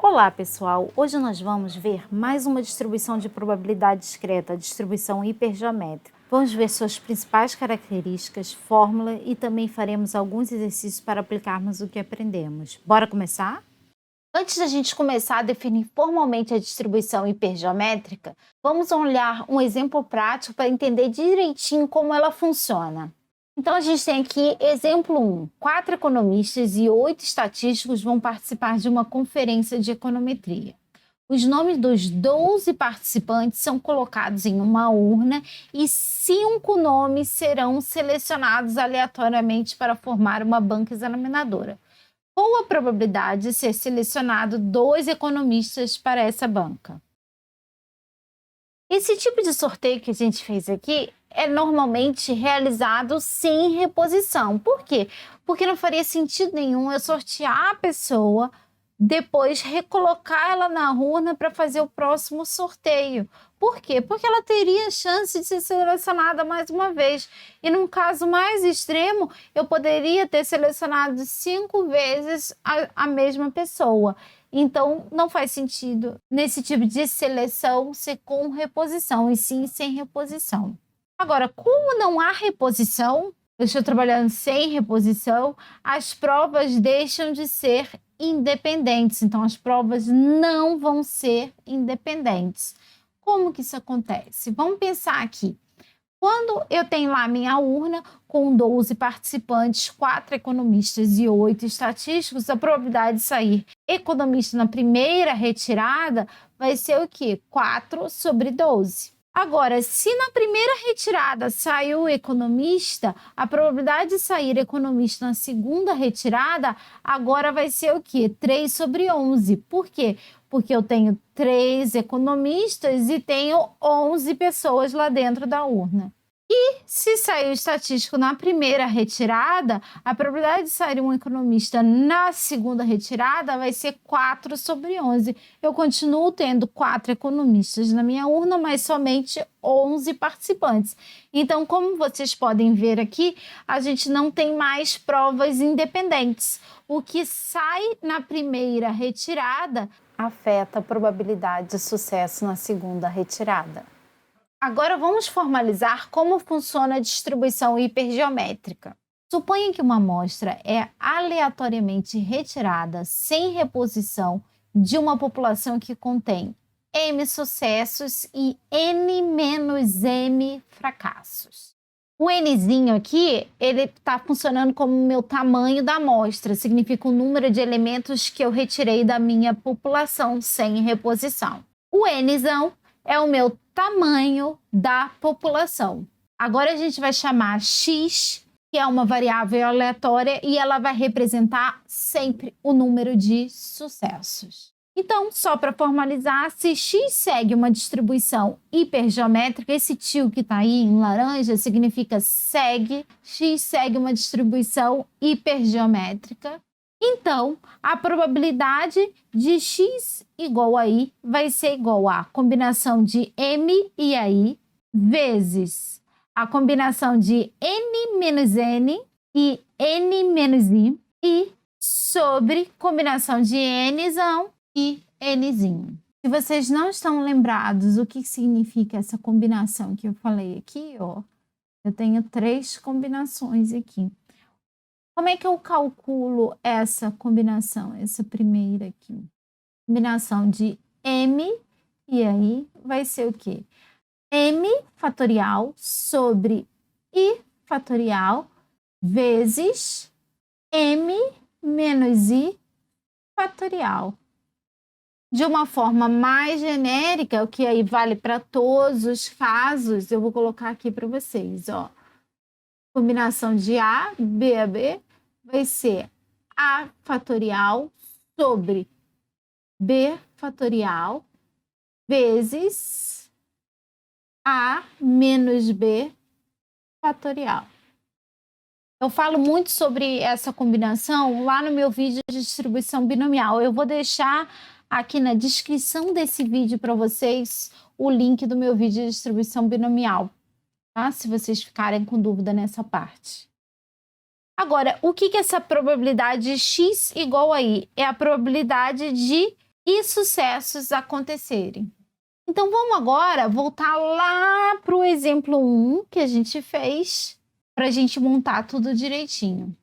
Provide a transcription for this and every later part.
Olá pessoal, hoje nós vamos ver mais uma distribuição de probabilidade discreta, a distribuição hipergeométrica. Vamos ver suas principais características, fórmula e também faremos alguns exercícios para aplicarmos o que aprendemos. Bora começar? Antes da gente começar a definir formalmente a distribuição hipergeométrica, vamos olhar um exemplo prático para entender direitinho como ela funciona. Então, a gente tem aqui exemplo 1. 4 economistas e 8 estatísticos vão participar de uma conferência de econometria. Os nomes dos 12 participantes são colocados em uma urna e 5 nomes serão selecionados aleatoriamente para formar uma banca examinadora. Qual a probabilidade de ser selecionado 2 economistas para essa banca? Esse tipo de sorteio que a gente fez aqui é normalmente realizado sem reposição. Por quê? Porque não faria sentido nenhum eu sortear a pessoa, depois recolocar ela na urna para fazer o próximo sorteio. Por quê? Porque ela teria chance de ser selecionada mais uma vez. E num caso mais extremo, eu poderia ter selecionado 5 vezes a mesma pessoa. Então, não faz sentido nesse tipo de seleção ser com reposição, e sim sem reposição. Agora, como não há reposição, eu estou trabalhando sem reposição, as provas deixam de ser independentes. Então, as provas não vão ser independentes. Como que isso acontece? Vamos pensar aqui. Quando eu tenho lá minha urna com 12 participantes, 4 economistas e 8 estatísticos, a probabilidade de sair economista na primeira retirada vai ser o quê? 4 sobre 12. Agora, se na primeira retirada saiu economista, a probabilidade de sair economista na segunda retirada agora vai ser o quê? 3 sobre 11. Por quê? Porque eu tenho 3 economistas e tenho 11 pessoas lá dentro da urna. E se sair o estatístico na primeira retirada, a probabilidade de sair um economista na segunda retirada vai ser 4 sobre 11. Eu continuo tendo 4 economistas na minha urna, mas somente 11 participantes. Então, como vocês podem ver aqui, a gente não tem mais provas independentes. O que sai na primeira retirada afeta a probabilidade de sucesso na segunda retirada. Agora vamos formalizar como funciona a distribuição hipergeométrica. Suponha que uma amostra é aleatoriamente retirada sem reposição de uma população que contém M sucessos e N-M fracassos. O Nzinho aqui, ele está funcionando como o meu tamanho da amostra, significa o número de elementos que eu retirei da minha população sem reposição. O Nzão é o meu tamanho da população. Agora a gente vai chamar X, que é uma variável aleatória, e ela vai representar sempre o número de sucessos. Então, só para formalizar, se X segue uma distribuição hipergeométrica, esse tio que está aí em laranja significa X segue uma distribuição hipergeométrica. Então, a probabilidade de X igual a I vai ser igual a combinação de M e a I vezes a combinação de N menos N e N menos I e sobre combinação de Nzão e Nzinho. Se vocês não estão lembrados o que significa essa combinação que eu falei aqui, ó, eu tenho 3 combinações aqui. Como é que eu calculo essa combinação, essa primeira aqui? Combinação de M e aí vai ser o quê? M fatorial sobre I fatorial vezes M menos I fatorial. De uma forma mais genérica, o que aí vale para todos os casos, eu vou colocar aqui para vocês, ó. Combinação de A, B a B, vai ser A fatorial sobre B fatorial vezes A menos B fatorial. Eu falo muito sobre essa combinação lá no meu vídeo de distribuição binomial. Eu vou deixar aqui na descrição desse vídeo para vocês o link do meu vídeo de distribuição binomial, tá? Se vocês ficarem com dúvida nessa parte. Agora, o que é essa probabilidade de X igual a I? É a probabilidade de e sucessos acontecerem. Então, vamos agora voltar lá para o exemplo 1 que a gente fez, para a gente montar tudo direitinho.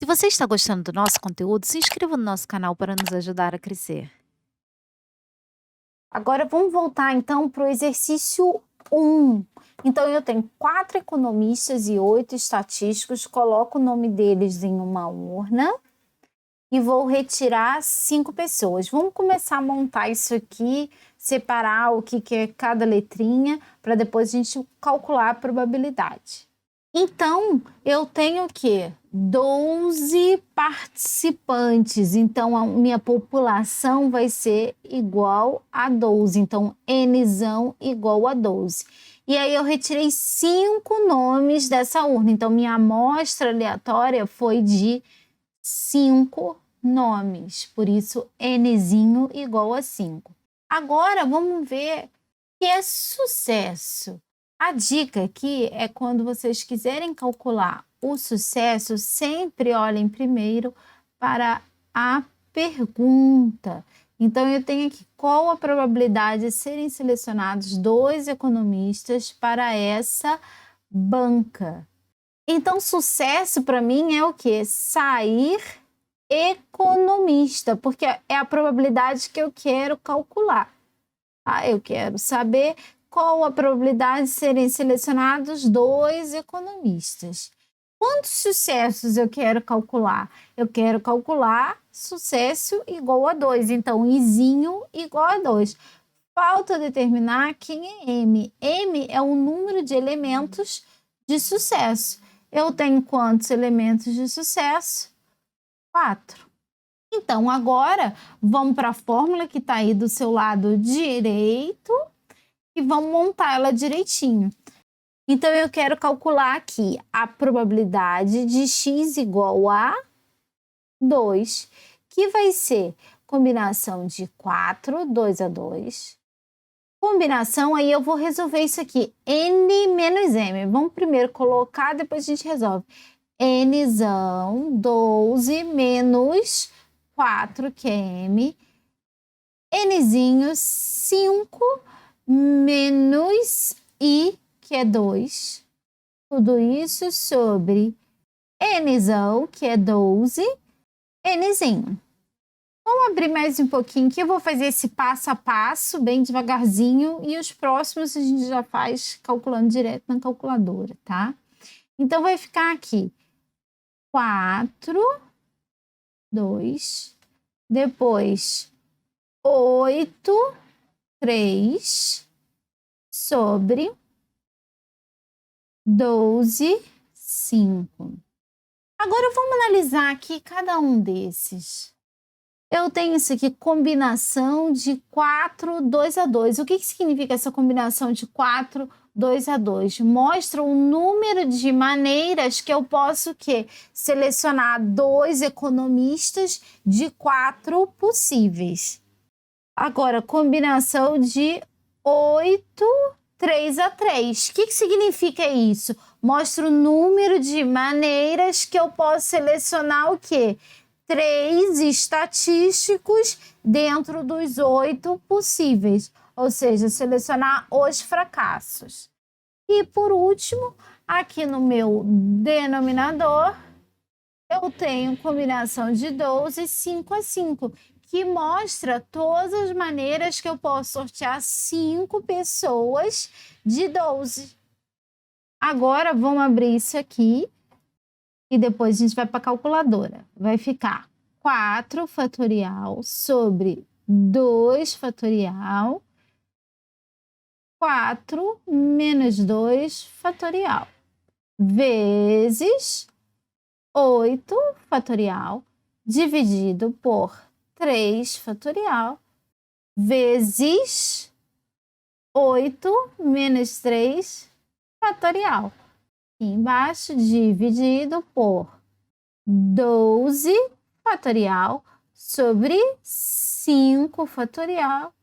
Se você está gostando do nosso conteúdo, se inscreva no nosso canal para nos ajudar a crescer. Agora, vamos voltar então para o exercício 1. Então, eu tenho 4 economistas e 8 estatísticos, coloco o nome deles em uma urna e vou retirar 5 pessoas. Vamos começar a montar isso aqui, separar o que é cada letrinha, para depois a gente calcular a probabilidade. Então, eu tenho o quê? 12 participantes. Então, a minha população vai ser igual a 12. Então, Nzão igual a 12. E aí, eu retirei 5 nomes dessa urna. Então, minha amostra aleatória foi de 5 nomes, por isso Nzinho igual a 5. Agora vamos ver o que é sucesso. A dica aqui é quando vocês quiserem calcular o sucesso, sempre olhem primeiro para a pergunta. Então eu tenho aqui qual a probabilidade de serem selecionados 2 economistas para essa banca. Então, sucesso para mim é o quê? Sair economista, porque é a probabilidade que eu quero calcular. Eu quero saber qual a probabilidade de serem selecionados 2 economistas. Quantos sucessos eu quero calcular? Eu quero calcular sucesso igual a 2. Então, Izinho igual a 2. Falta determinar quem é M. M é o número de elementos de sucesso. Eu tenho quantos elementos de sucesso? 4. Então, agora, vamos para a fórmula que está aí do seu lado direito e vamos montar ela direitinho. Então, eu quero calcular aqui a probabilidade de x igual a 2, que vai ser combinação de 4, 2 a 2. Combinação, aí eu vou resolver isso aqui, n menos m. Vamos primeiro colocar, depois a gente resolve. Nzão, 12 menos 4, que é m. Nzinho, 5 menos i, que é 2. Tudo isso sobre Nzão, que é 12, Nzinho. Vamos abrir mais um pouquinho aqui, eu vou fazer esse passo a passo, bem devagarzinho, e os próximos a gente já faz calculando direto na calculadora, tá? Então, vai ficar aqui 4, 2, depois 8, 3, sobre 12, 5. Agora, vamos analisar aqui cada um desses. Eu tenho isso aqui, combinação de 4, 2 a 2. O que significa essa combinação de 4, 2 a 2? Mostra o número de maneiras que eu posso selecionar 2 economistas de 4 possíveis. Agora, combinação de 8, 3 a 3. O que significa isso? Mostra o número de maneiras que eu posso selecionar o quê? 3 estatísticos dentro dos 8 possíveis, ou seja, selecionar os fracassos. E por último, aqui no meu denominador, eu tenho combinação de 12, 5 a 5, que mostra todas as maneiras que eu posso sortear 5 pessoas de 12. Agora, vamos abrir isso aqui. E depois a gente vai para a calculadora. Vai ficar 4 fatorial sobre 2 fatorial, 4 menos 2 fatorial, vezes 8 fatorial, dividido por 3 fatorial, vezes 8 menos 3 fatorial. Aqui embaixo, dividido por 12 fatorial sobre 5 fatorial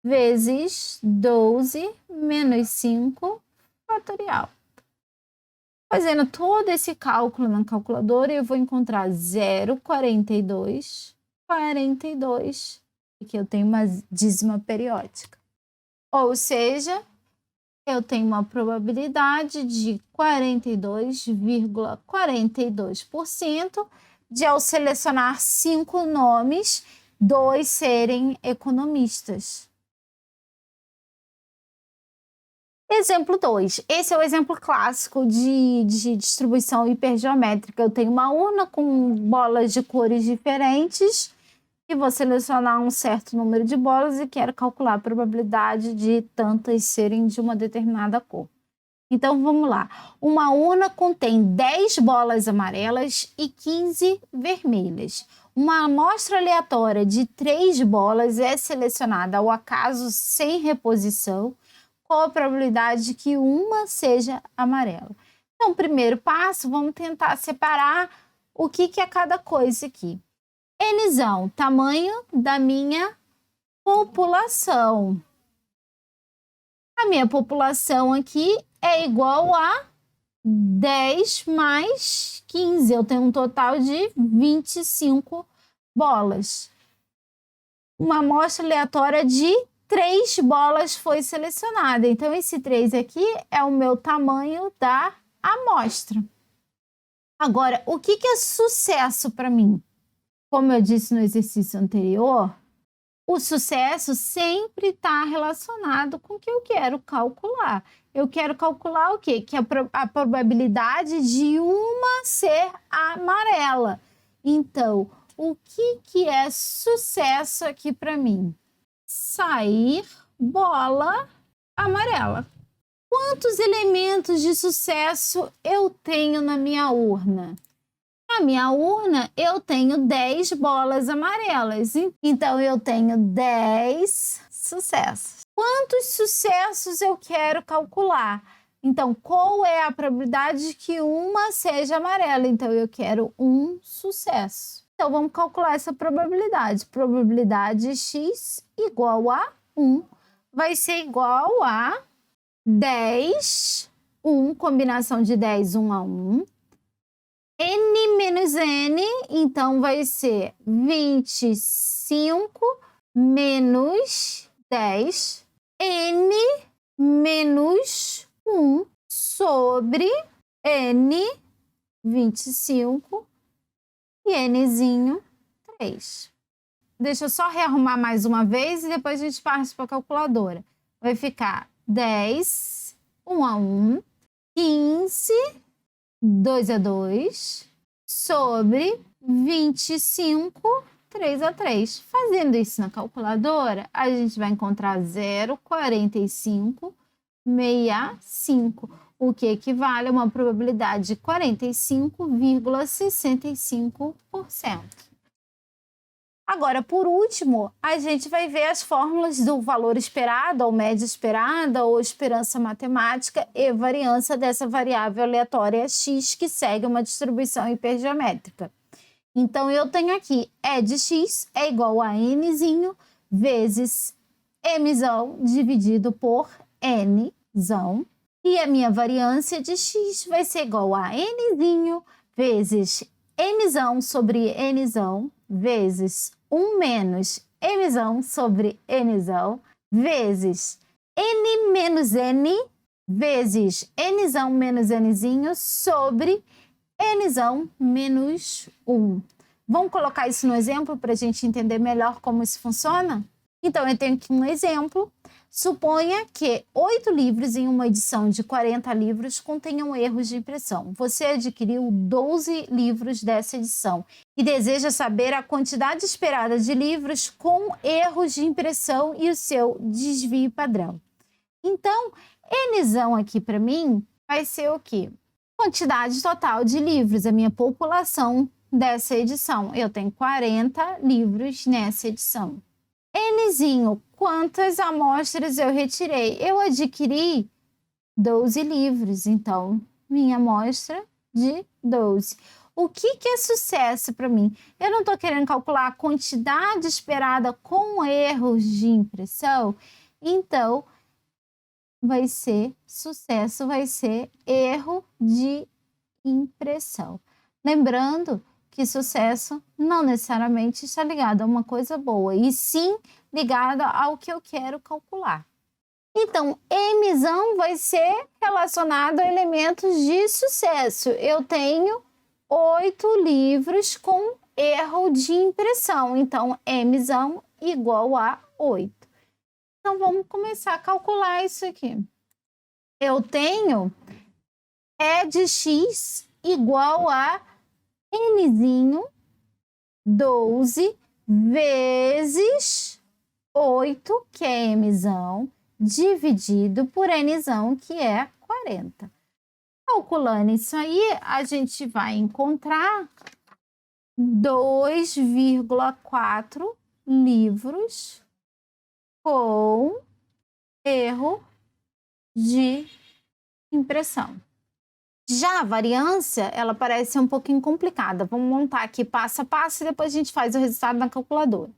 vezes 12 menos 5 fatorial. Fazendo todo esse cálculo na calculadora, eu vou encontrar 0,42, 42 Aqui eu tenho uma dízima periódica. Ou seja, eu tenho uma probabilidade de 42,42% de, ao selecionar 5 nomes, 2 serem economistas. Exemplo 2. Esse é o exemplo clássico de distribuição hipergeométrica. Eu tenho uma urna com bolas de cores diferentes e vou selecionar um certo número de bolas e quero calcular a probabilidade de tantas serem de uma determinada cor. Então, vamos lá. Uma urna contém 10 bolas amarelas e 15 vermelhas. Uma amostra aleatória de 3 bolas é selecionada ao acaso sem reposição. Qual a probabilidade de que uma seja amarela? Então, primeiro passo, vamos tentar separar o que é cada coisa aqui. Nzão, tamanho da minha população. A minha população aqui é igual a 10 mais 15. Eu tenho um total de 25 bolas. Uma amostra aleatória de 3 bolas foi selecionada. Então, esse 3 aqui é o meu tamanho da amostra. Agora, o que é sucesso para mim? Como eu disse no exercício anterior, o sucesso sempre está relacionado com o que eu quero calcular. Eu quero calcular o quê? Que a probabilidade de uma ser amarela. Então, o que é sucesso aqui para mim? Sair bola amarela. Quantos elementos de sucesso eu tenho na minha urna? Na minha urna, eu tenho 10 bolas amarelas. Então, eu tenho 10 sucessos. Quantos sucessos eu quero calcular? Então, qual é a probabilidade de que uma seja amarela? Então, eu quero um sucesso. Então, vamos calcular essa probabilidade. Probabilidade x igual a 1 vai ser igual a 10, 1, combinação de 10, 1 a 1. N menos N, então vai ser 25 menos 10, N menos 1 sobre N 25 e Nzinho 3. Deixa eu só rearrumar mais uma vez e depois a gente parte para a calculadora. Vai ficar 10, 1 a 1, 15, 2 a 2, sobre 25, 3 a 3. Fazendo isso na calculadora, a gente vai encontrar 0,4565, o que equivale a uma probabilidade de 45,65%. Agora, por último, a gente vai ver as fórmulas do valor esperado, ou média esperada, ou esperança matemática e variância dessa variável aleatória x que segue uma distribuição hipergeométrica. Então, eu tenho aqui E de x é igual a nzinho vezes mzão dividido por nzão. E a minha variância de x vai ser igual a nzinho vezes mzão sobre nzão vezes 1 menos mzão sobre nzão vezes n menos n vezes nzão menos nzinho sobre nzão menos 1. Vamos colocar isso no exemplo para a gente entender melhor como isso funciona? Então, eu tenho aqui um exemplo. Suponha que 8 livros em uma edição de 40 livros contenham erros de impressão. Você adquiriu 12 livros dessa edição e deseja saber a quantidade esperada de livros com erros de impressão e o seu desvio padrão. Então, Nzão aqui para mim vai ser o quê? Quantidade total de livros, a minha população dessa edição. Eu tenho 40 livros nessa edição. Nzinho, quantas amostras eu retirei? Eu adquiri 12 livros, então minha amostra de 12. O que é sucesso para mim? Eu não estou querendo calcular a quantidade esperada com erros de impressão, então vai ser sucesso, vai ser erro de impressão. Lembrando que sucesso não necessariamente está ligado a uma coisa boa, e sim ligado ao que eu quero calcular. Então, emissão vai ser relacionado a elementos de sucesso. Eu tenho 8 livros com erro de impressão. Então, emissão igual a 8. Então, vamos começar a calcular isso aqui. Eu tenho E de x igual a nzinho 12 vezes 8, que é emissão, dividido por nzão, que é 40. Calculando isso aí, a gente vai encontrar 2,4 livros com erro de impressão. Já a variância, ela parece um pouquinho complicada. Vamos montar aqui passo a passo e depois a gente faz o resultado na calculadora.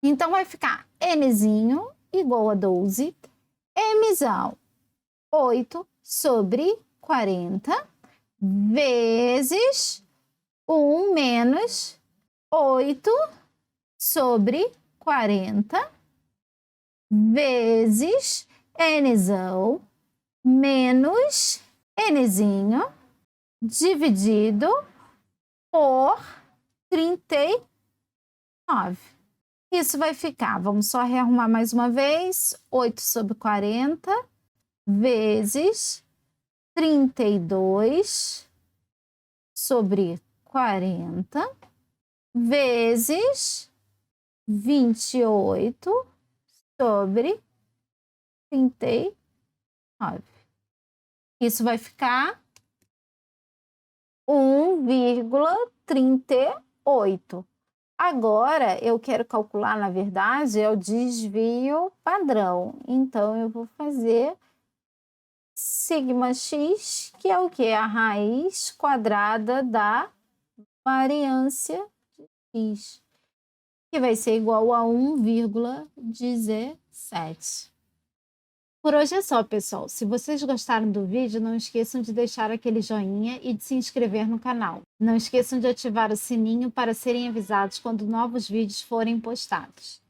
Então, vai ficar nzinho igual a 12, emissão 8 sobre 40, vezes 1 menos 8 sobre 40, vezes nzão menos nzinho dividido por 39. Isso vai ficar, vamos só rearrumar mais uma vez, 8 sobre 40 vezes 32 sobre 40 vezes 28 sobre 39. Isso vai ficar 1,38. Agora, eu quero calcular, na verdade, é o desvio padrão. Então, eu vou fazer σx, que é o quê? A raiz quadrada da variância de x, que vai ser igual a 1,17. Por hoje é só, pessoal. Se vocês gostaram do vídeo, não esqueçam de deixar aquele joinha e de se inscrever no canal. Não esqueçam de ativar o sininho para serem avisados quando novos vídeos forem postados.